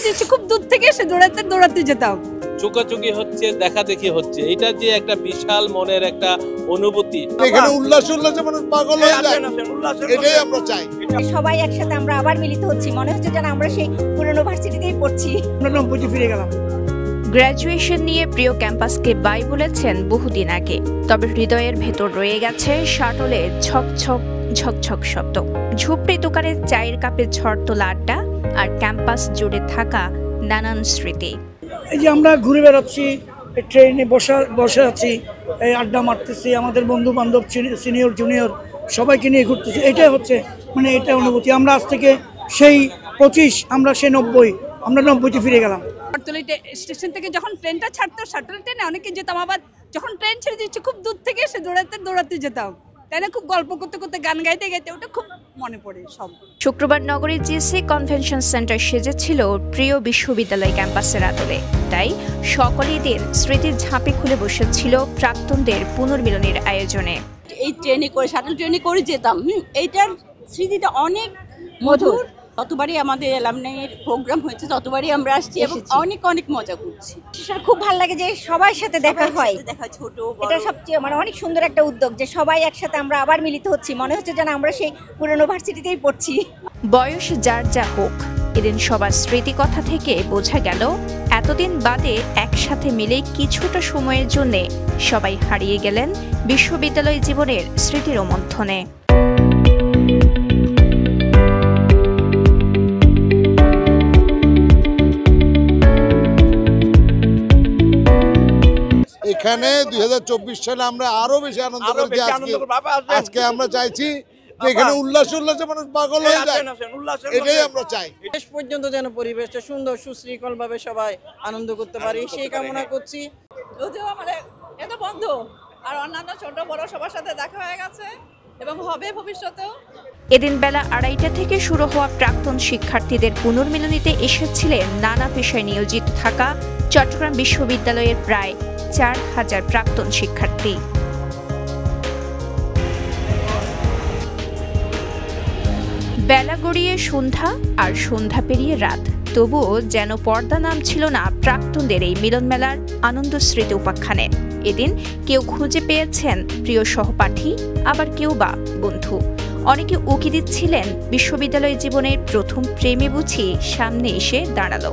যে খুব দূর থেকে এসে দৌড়াতে যেতাম। চুকাচুকি হচ্ছে, দেখা দেখি হচ্ছে, এটা যে একটা বিশাল মনের একটা অনুভূতি। এখানে উল্লাসে মানুষ পাগল হয়ে যায়, এটাই আমরা চাই। সবাই একসাথে আমরা আবার মিলিত হচ্ছি, মনে হচ্ছে যেন আমরা সেই পুরনো ভার্সিটিতেই পড়ছি। ফিরে গেলাম। গ্র্যাজুয়েশন নিয়ে প্রিয় ক্যাম্পাসকে বাই বলেছেন বহুদিন আগে, তবে হৃদয়ের ভেতর রয়ে গেছে শাটলের ঝকঝক শব্দ, ঝুপড়ি দোকানের চায়ের কাপে ঝড় তোলা আড্ডা আর ক্যাম্পাস জুড়ে থাকা নানান স্মৃতি। এই যে আমরা ঘুরে বেড়াচ্ছি, ট্রেনে বসে আছি, এই আড্ডা মারতেছি, আমাদের বন্ধু বান্ধব সিনিয়র জুনিয়র সবাইকে নিয়ে ঘুরতেছি, এটাই হচ্ছে এটা অনুভূতি। আমরা আজ থেকে সেই 25, আমরা সেই 90, আমরা 90-তে ফিরে গেলাম। স্টেশন থেকে যখন ট্রেনটা ছাড়তো, শাটল ট্রেনে অনেকে যেতাম, আবার যখন ট্রেন ছেড়ে দিচ্ছে খুব দূর থেকে এসে দৌড়াতে যেতাম, তাই না? খুব গল্প করতে করতে, গান গাইতে গাইতে, ওটা খুব মনে পড়ে সব। শুক্রবার নগরীর জিসি কনভেনশন সেন্টার সেজেছিল প্রিয় বিশ্ববিদ্যালয় ক্যাম্পাসের আদলে, তাই সকলেই দিন স্মৃতির ঝাঁপে খুলে বসেছিল প্রাক্তনদের পুনর্মিলনের আয়োজনে। এই ট্রেনে করে, শাটল ট্রেনে করে যেতাম, এইটার স্মৃতিটা অনেক মধুর। ততবারই আমাদের অ্যালামনাইয়ের প্রোগ্রাম হয়েছে, ততবারই আমরা আসছি এবং অনেক মজা করছি। খুব ভালো লাগে যে সবার সাথে দেখা হয়, ছোট এটা সবচেয়ে অনেক সুন্দর একটা উদ্যোগ যে সবাই একসাথে আমরা আবার মিলিত হচ্ছি, মনে হচ্ছে যেন আমরা সেই পুরনো ভার্সিটিতেই পড়ছি। বয়স যার যা হোক, এদিন সবার স্মৃতি কথা থেকে বোঝা গেল এতদিন বাদে একসাথে মিলে কিছুটা সময়ের জন্য সবাই হারিয়ে গেলেন বিশ্ববিদ্যালয় জীবনের স্মৃতির রোমন্থনে। এখানে 2024 সালে আমরা আরো বেশি আনন্দ করেছি। আজকে আমরা চাইছি যে এখানে উল্লাসে মানুষ পাগল হয়ে যায়, এটাই আমরা চাই। শেষ পর্যন্ত যেন পরিবেশটা সুন্দর সুশৃঙ্খল ভাবে সবাই আনন্দ করতে পারি সেই কামনা করছি। যদিও আমাদের এত বন্ধু আর অন্যান্য ছোট বড় সবার সাথে দেখা হয়ে গেছে এবং হবে ভবিষ্যতেও। এদিন বেলা 2:30 থেকে শুরু হওয়া প্রাক্তন শিক্ষার্থীদের পুনর্মিলনীতে এসেছিলেন নানা পেশায় নিয়োজিত থাকা চট্টগ্রাম বিশ্ববিদ্যালয়ের প্রায় 4000 প্রাক্তন শিক্ষার্থী। বেলা গড়িয়ে সন্ধ্যা আর সন্ধ্যা পেরিয়ে রাত, তবুও যেন পর্দা নামছিল না প্রাক্তনদের এই মিলন মেলার আনন্দ স্মৃতি উপাখ্যানে। এদিন কেউ খুঁজে পেয়েছেন প্রিয় সহপাঠী, আবার কেউ বা বন্ধু। অনেকে উকি দিচ্ছিলেন বিশ্ববিদ্যালয় জীবনের প্রথম প্রেমে বুঝি সামনে এসে দাঁড়ালো।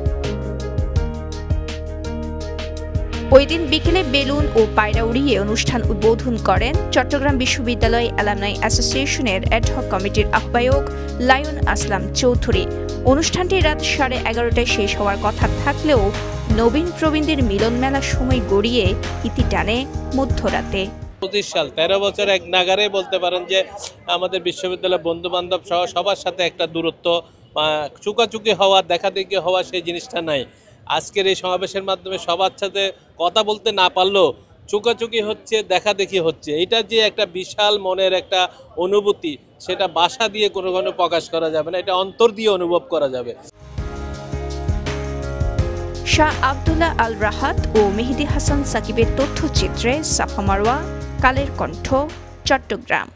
ওই দিন বিকেলে বেলুন ও পায়রা উড়িয়ে অনুষ্ঠান উদ্বোধন করেন চট্টগ্রাম বিশ্ববিদ্যালয় অ্যালামনাই অ্যাসোসিয়েশনের অ্যাডহক কমিটির আহ্বায়ক লায়ন আসলাম চৌধুরী। অনুষ্ঠানটি রাত 11:30টায় শেষ হওয়ার কথা থাকলেও নবীন প্রবীণদের মিলন মেলার সময় গড়িয়ে ইতি টানে মধ্যরাতে। 25 সাল 13 বছর এক নাগারে বলতে পারেন যে আমাদের বিশ্ববিদ্যালয়ের বন্ধু বান্ধব সহ সবার সাথে একটা দূরত্ব, চুকাচুকি হওয়া, দেখা দেখি হওয়া, সেই জিনিসটা নাই। আজকের এই সমাবেশের মাধ্যমে সবার সাথে কথা বলতে না পারলেও চুকাচুকি হচ্ছে, দেখা দেখি হচ্ছে, এটা যে একটা বিশাল মনের একটা অনুভূতি, সেটা ভাষা দিয়ে কোনো প্রকাশ করা যাবে না, এটা অন্তর দিয়ে অনুভব করা যাবে। শাহ আব্দুল্লাহ আল রাহাত ও মেহেদী হাসান সাকিবের তথ্যচিত্রে সাফা মারওয়া, কালের কণ্ঠ, চট্টগ্রাম।